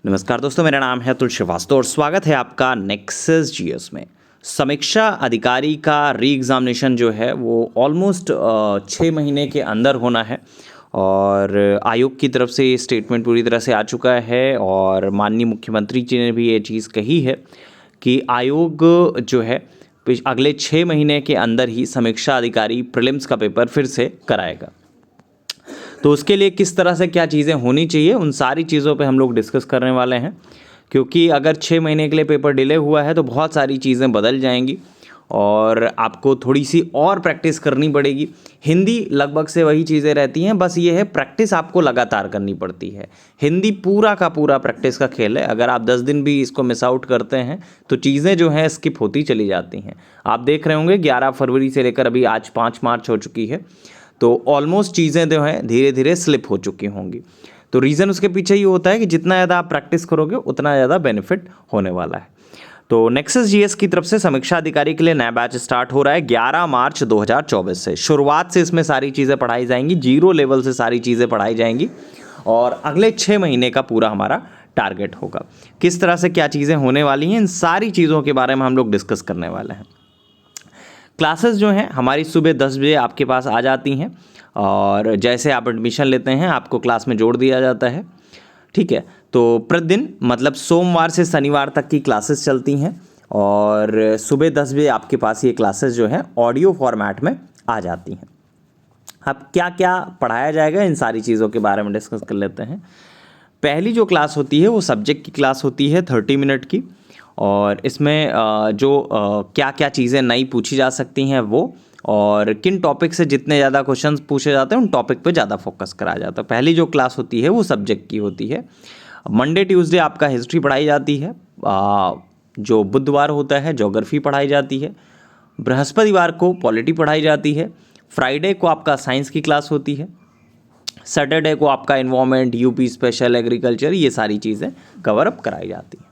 नमस्कार दोस्तों, मेरा नाम है अतुल श्रीवास्तव और स्वागत है आपका नेक्सस जीएस में। समीक्षा अधिकारी का री एग्जामिनेशन जो है वो ऑलमोस्ट 6 महीने के अंदर होना है और आयोग की तरफ से ये स्टेटमेंट पूरी तरह से आ चुका है और माननीय मुख्यमंत्री जी ने भी ये चीज़ कही है कि आयोग जो है अगले 6 महीने के अंदर ही समीक्षा अधिकारी प्रीलिम्स का पेपर फिर से कराएगा। तो उसके लिए किस तरह से क्या चीज़ें होनी चाहिए, उन सारी चीज़ों पे हम लोग डिस्कस करने वाले हैं, क्योंकि अगर 6 महीने के लिए पेपर डिले हुआ है तो बहुत सारी चीज़ें बदल जाएंगी और आपको थोड़ी सी और प्रैक्टिस करनी पड़ेगी। हिंदी लगभग से वही चीज़ें रहती हैं, बस ये है प्रैक्टिस आपको लगातार करनी पड़ती है। हिंदी पूरा का पूरा प्रैक्टिस का खेल है। अगर आप 10 दिन भी इसको मिस आउट करते हैं तो चीज़ें जो हैं स्किप होती चली जाती हैं। आप देख रहे होंगे 11 फरवरी से लेकर अभी आज 5 मार्च हो चुकी है, तो ऑलमोस्ट चीज़ें जो हैं धीरे धीरे स्लिप हो चुकी होंगी। तो रीज़न उसके पीछे ये होता है कि जितना ज़्यादा आप प्रैक्टिस करोगे उतना ज़्यादा बेनिफिट होने वाला है। तो नेक्सस जीएस की तरफ से समीक्षा अधिकारी के लिए नया बैच स्टार्ट हो रहा है 11 मार्च 2024 से। शुरुआत से इसमें सारी चीज़ें पढ़ाई जाएंगी, 0 लेवल से सारी चीज़ें पढ़ाई जाएंगी और अगले 6 महीने का पूरा हमारा टारगेट होगा। किस तरह से क्या चीज़ें होने वाली हैं, इन सारी चीज़ों के बारे में हम लोग डिस्कस करने वाले हैं। क्लासेस जो हैं हमारी सुबह 10 बजे आपके पास आ जाती हैं और जैसे आप एडमिशन लेते हैं आपको क्लास में जोड़ दिया जाता है। ठीक है, तो प्रतिदिन मतलब सोमवार से शनिवार तक की क्लासेस चलती हैं और सुबह 10 बजे आपके पास ये क्लासेस जो हैं ऑडियो फॉर्मेट में आ जाती हैं। अब क्या क्या पढ़ाया जाएगा, इन सारी चीज़ों के बारे में डिस्कस कर लेते हैं। पहली जो क्लास होती है वो सब्जेक्ट की क्लास होती है 30 मिनट की और इसमें जो क्या क्या चीज़ें नई पूछी जा सकती हैं वो और किन टॉपिक से जितने ज़्यादा क्वेश्चंस पूछे जाते हैं उन टॉपिक पे ज़्यादा फोकस कराया जाता है। पहली जो क्लास होती है वो सब्जेक्ट की होती है। मंडे ट्यूसडे आपका हिस्ट्री पढ़ाई जाती है, जो बुधवार होता है ज्योग्राफी पढ़ाई जाती है, बृहस्पतिवार को पॉलिटी पढ़ाई जाती है, फ्राइडे को आपका साइंस की क्लास होती है, सैटरडे को आपका इन्वायरमेंट, यूपी स्पेशल एग्रीकल्चर, ये सारी चीज़ें कवर अप कराई जाती हैं।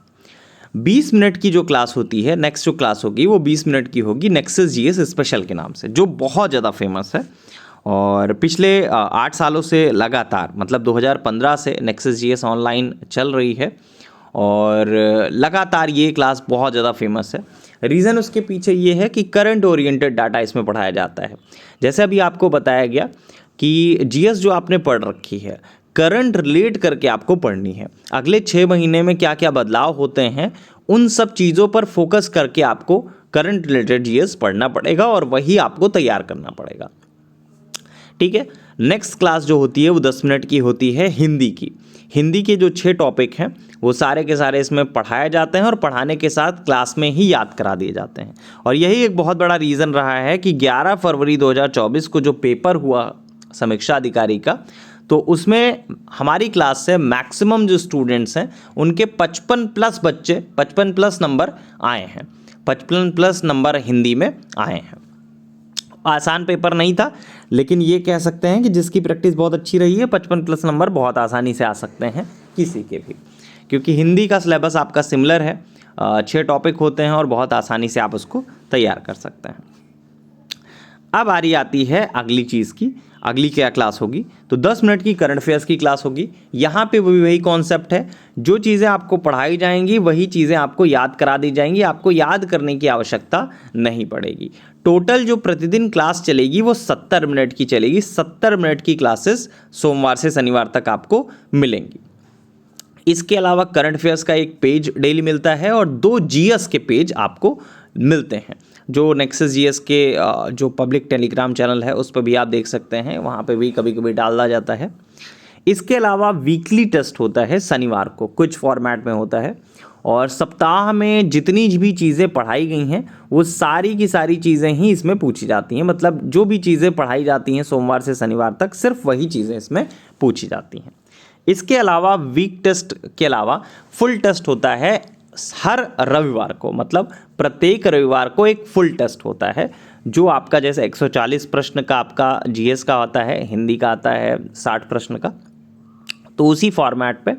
20 मिनट की जो क्लास होती है, नेक्स्ट जो क्लास होगी वो 20 मिनट की होगी नेक्सस जीएस स्पेशल के नाम से, जो बहुत ज़्यादा फेमस है और पिछले 8 सालों से लगातार मतलब 2015 से नेक्सस जीएस ऑनलाइन चल रही है और लगातार ये क्लास बहुत ज़्यादा फेमस है। रीज़न उसके पीछे ये है कि करंट ओरिएंटेड डाटा इसमें पढ़ाया जाता है। जैसे अभी आपको बताया गया कि जीएस जो आपने पढ़ रखी है करंट रिलेट करके आपको पढ़नी है। अगले 6 महीने में क्या क्या बदलाव होते हैं उन सब चीज़ों पर फोकस करके आपको करंट रिलेटेड जीएस पढ़ना पड़ेगा और वही आपको तैयार करना पड़ेगा। ठीक है, नेक्स्ट क्लास जो होती है वो 10 मिनट की होती है हिंदी की। हिंदी के जो 6 टॉपिक हैं वो सारे के सारे इसमें पढ़ाए जाते हैं और पढ़ाने के साथ क्लास में ही याद करा दिए जाते हैं। और यही एक बहुत बड़ा रीज़न रहा है कि 11 फरवरी 2024 को जो पेपर हुआ समीक्षा अधिकारी का, तो उसमें हमारी क्लास से मैक्सिमम जो स्टूडेंट्स हैं उनके 55 प्लस बच्चे 55 प्लस नंबर आए हैं, 55 प्लस नंबर हिंदी में आए हैं। आसान पेपर नहीं था, लेकिन ये कह सकते हैं कि जिसकी प्रैक्टिस बहुत अच्छी रही है 55 प्लस नंबर बहुत आसानी से आ सकते हैं किसी के भी, क्योंकि हिंदी का सिलेबस आपका सिमिलर है। 6 टॉपिक होते हैं और बहुत आसानी से आप उसको तैयार कर सकते हैं। अब बारी आती है अगली चीज़ की, अगली क्या क्लास होगी, तो 10 मिनट की करंट अफेयर्स की क्लास होगी। यहाँ पे भी वही कॉन्सेप्ट है, जो चीज़ें आपको पढ़ाई जाएंगी वही चीज़ें आपको याद करा दी जाएंगी, आपको याद करने की आवश्यकता नहीं पड़ेगी। टोटल जो प्रतिदिन क्लास चलेगी वो 70 मिनट की चलेगी। 70 मिनट की क्लासेस सोमवार से शनिवार तक आपको मिलेंगी। इसके अलावा करंट अफेयर्स का एक पेज डेली मिलता है और 2 जीएस के पेज आपको मिलते हैं, जो नेक्सस जीएस के जो पब्लिक टेलीग्राम चैनल है उस पर भी आप देख सकते हैं, वहाँ पे भी कभी कभी डाला जाता है। इसके अलावा वीकली टेस्ट होता है शनिवार को, कुछ फॉर्मेट में होता है और सप्ताह में जितनी भी चीज़ें पढ़ाई गई हैं वो सारी की सारी चीज़ें ही इसमें पूछी जाती हैं। मतलब जो भी चीज़ें पढ़ाई जाती हैं सोमवार से शनिवार तक सिर्फ वही चीज़ें इसमें पूछी जाती हैं। इसके अलावा वीक टेस्ट के अलावा फुल टेस्ट होता है हर रविवार को, मतलब प्रत्येक रविवार को एक फुल टेस्ट होता है, जो आपका जैसे 140 प्रश्न का आपका जीएस का आता है, हिंदी का आता है 60 प्रश्न का, तो उसी फॉर्मेट पे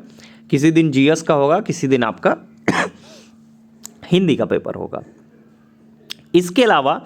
किसी दिन जीएस का होगा, किसी दिन आपका हिंदी का पेपर होगा। इसके अलावा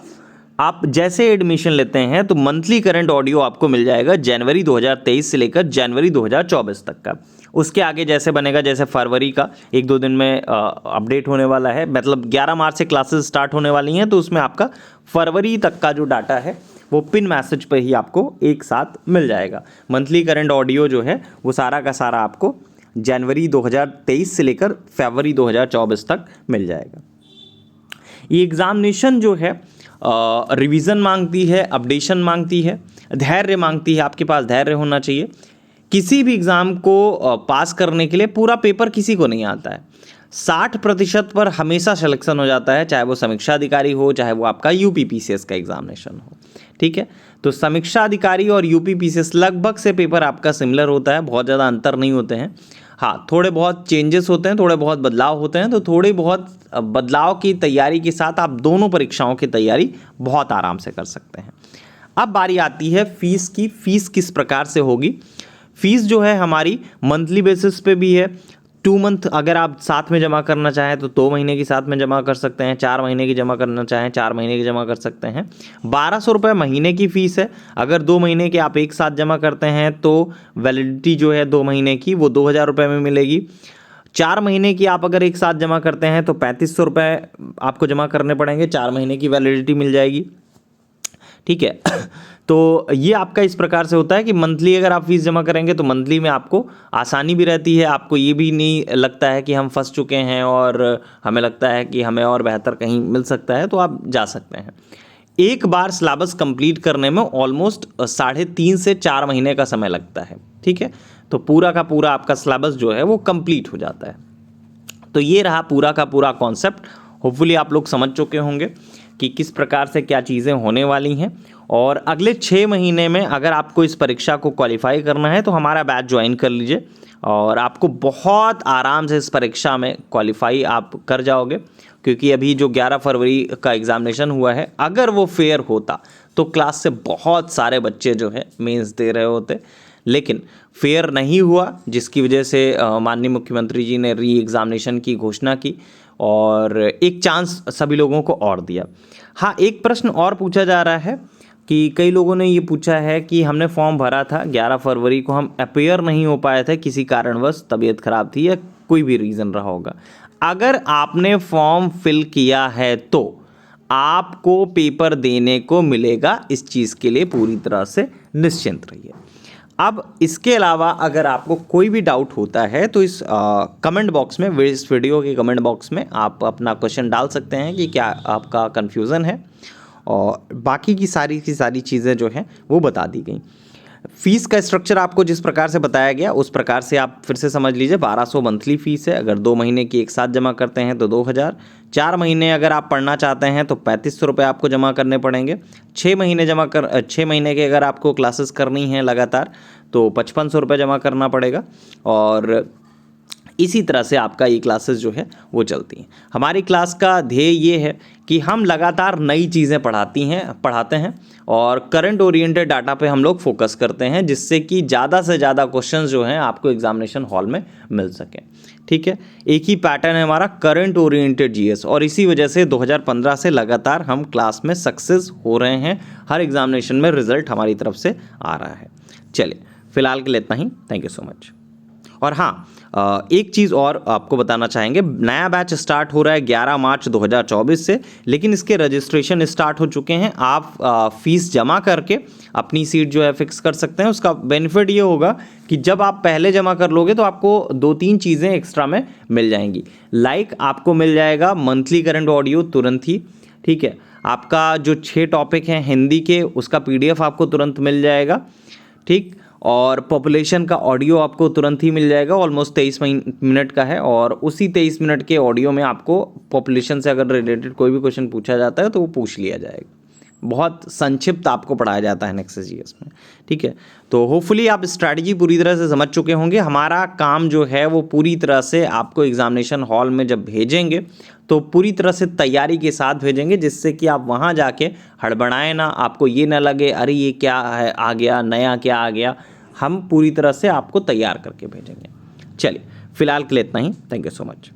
आप जैसे एडमिशन लेते हैं तो मंथली करंट ऑडियो आपको मिल जाएगा जनवरी 2023 से लेकर जनवरी 2024 तक का। उसके आगे जैसे बनेगा, जैसे फरवरी का 1-2 दिन में अपडेट होने वाला है, मतलब 11 मार्च से क्लासेस स्टार्ट होने वाली हैं, तो उसमें आपका फरवरी तक का जो डाटा है वो पिन मैसेज पे ही आपको एक साथ मिल जाएगा। मंथली करंट ऑडियो जो है वो सारा का सारा आपको जनवरी 2023 से लेकर फरवरी 2024 तक मिल जाएगा। ये एग्ज़ामिनेशन जो है रिवीजन मांगती है, अपडेशन मांगती है, धैर्य मांगती है, आपके पास धैर्य होना चाहिए। किसी भी एग्ज़ाम को पास करने के लिए पूरा पेपर किसी को नहीं आता है। 60% पर हमेशा सिलेक्शन हो जाता है, चाहे वो समीक्षा अधिकारी हो, चाहे वो आपका यूपीपीसीएस का एग्जामिनेशन हो, ठीक है। तो समीक्षा अधिकारी और यूपीपीसीएस लगभग से पेपर आपका सिमिलर होता है, बहुत ज़्यादा अंतर नहीं होते हैं। हाँ, थोड़े बहुत चेंजेस होते हैं, थोड़े बहुत बदलाव होते हैं, तो थोड़े बहुत बदलाव की तैयारी के साथ आप दोनों परीक्षाओं की तैयारी बहुत आराम से कर सकते हैं। अब बारी आती है फीस की। फीस किस प्रकार से होगी? फीस जो है हमारी मंथली बेसिस पे भी है। 2 मंथ अगर आप साथ में जमा करना चाहें तो 2 महीने की साथ में जमा कर सकते हैं, 4 महीने की जमा करना चाहें 4 महीने की जमा कर सकते हैं। 1200 रुपये महीने की फ़ीस है। अगर 2 महीने के आप एक साथ जमा करते हैं तो वैलिडिटी जो है 2 महीने की वो 2000 रुपये में मिलेगी। 4 महीने की आप अगर एक साथ जमा करते हैं तो 3500 रुपये आपको जमा करने पड़ेंगे, 4 महीने की वैलिडिटी मिल जाएगी, ठीक है। तो ये आपका इस प्रकार से होता है कि मंथली अगर आप फीस जमा करेंगे तो मंथली में आपको आसानी भी रहती है, आपको ये भी नहीं लगता है कि हम फंस चुके हैं और हमें लगता है कि हमें और बेहतर कहीं मिल सकता है, तो आप जा सकते हैं। एक बार सिलेबस कंप्लीट करने में ऑलमोस्ट 3.5 से 4 महीने का समय लगता है, ठीक है। तो पूरा का पूरा आपका सिलेबस जो है वो कंप्लीट हो जाता है। तो ये रहा पूरा का पूरा कॉन्सेप्ट। होपफुली आप लोग समझ चुके होंगे कि किस प्रकार से क्या चीज़ें होने वाली हैं। और अगले 6 महीने में अगर आपको इस परीक्षा को क्वालिफाई करना है तो हमारा बैच ज्वाइन कर लीजिए और आपको बहुत आराम से इस परीक्षा में क्वालिफाई आप कर जाओगे। क्योंकि अभी जो 11 फरवरी का एग्ज़ामिनेशन हुआ है, अगर वो फेयर होता तो क्लास से बहुत सारे बच्चे जो है मेंस दे रहे होते, लेकिन फेयर नहीं हुआ, जिसकी वजह से माननीय मुख्यमंत्री जी ने री एग्ज़ामिनेशन की घोषणा की और एक चांस सभी लोगों को और दिया। हाँ, एक प्रश्न और पूछा जा रहा है कि कई लोगों ने ये पूछा है कि हमने फॉर्म भरा था 11 फरवरी को, हम अपीयर नहीं हो पाए थे, किसी कारणवश तबीयत खराब थी या कोई भी रीज़न रहा होगा। अगर आपने फॉर्म फिल किया है तो आपको पेपर देने को मिलेगा, इस चीज़ के लिए पूरी तरह से निश्चिंत रहिए। अब इसके अलावा अगर आपको कोई भी डाउट होता है तो इस कमेंट बॉक्स में, इस वीडियो के कमेंट बॉक्स में आप अपना क्वेश्चन डाल सकते हैं कि क्या आपका कन्फ्यूज़न है, और बाकी की सारी चीज़ें जो हैं वो बता दी गई। फीस का स्ट्रक्चर आपको जिस प्रकार से बताया गया उस प्रकार से आप फिर से समझ लीजिए। 1200 मंथली फ़ीस है, अगर 2 महीने की एक साथ जमा करते हैं तो 2000, 4 महीने अगर आप पढ़ना चाहते हैं तो 3500 रुपये आपको जमा करने पड़ेंगे। 6 महीने के अगर आपको क्लासेस करनी है लगातार तो 5500 रुपये जमा करना पड़ेगा। और इसी तरह से आपका ये क्लासेस जो है वो चलती हैं। हमारी क्लास का ध्येय ये है कि हम लगातार नई चीज़ें पढ़ाते हैं और करंट ओरिएंटेड डाटा पे हम लोग फोकस करते हैं, जिससे कि ज़्यादा से ज़्यादा क्वेश्चंस जो हैं आपको एग्जामिनेशन हॉल में मिल सकें, ठीक है। एक ही पैटर्न है हमारा, करंट ओरिएंटेड जीएस, और इसी वजह से 2015 से लगातार हम क्लास में सक्सेस हो रहे हैं। हर एग्जामिनेशन में रिजल्ट हमारी तरफ से आ रहा है। चलिए, फिलहाल के लिए इतना ही। Thank you so much. और हाँ, एक चीज़ और आपको बताना चाहेंगे, नया बैच स्टार्ट हो रहा है 11 मार्च 2024 से, लेकिन इसके रजिस्ट्रेशन स्टार्ट हो चुके हैं। आप फीस जमा करके अपनी सीट जो है फिक्स कर सकते हैं। उसका बेनिफिट ये होगा कि जब आप पहले जमा कर लोगे तो आपको 2-3 चीज़ें एक्स्ट्रा में मिल जाएंगी। लाइक आपको मिल जाएगा मंथली करंट ऑडियो तुरंत ही, ठीक है। आपका जो 6 टॉपिक हैं हिंदी के, उसका PDF आपको तुरंत मिल जाएगा, ठीक। और पॉपुलेशन का ऑडियो आपको तुरंत ही मिल जाएगा, ऑलमोस्ट 23 मिनट का है, और उसी 23 मिनट के ऑडियो में आपको पॉपुलेशन से अगर रिलेटेड कोई भी क्वेश्चन पूछा जाता है तो वो पूछ लिया जाएगा। बहुत संक्षिप्त आपको पढ़ाया जाता है नेक्सस जीएस में, ठीक है। तो होपफुली आप स्ट्रैटेजी पूरी तरह से समझ चुके होंगे। हमारा काम जो है वो पूरी तरह से आपको एग्जामिनेशन हॉल में जब भेजेंगे तो पूरी तरह से तैयारी के साथ भेजेंगे, जिससे कि आप वहाँ जाके हड़बड़ाएं ना, आपको ये ना लगे अरे ये क्या है आ गया, नया क्या आ गया। हम पूरी तरह से आपको तैयार करके भेजेंगे। चलिए, फिलहाल के लिए इतना ही। Thank you so much.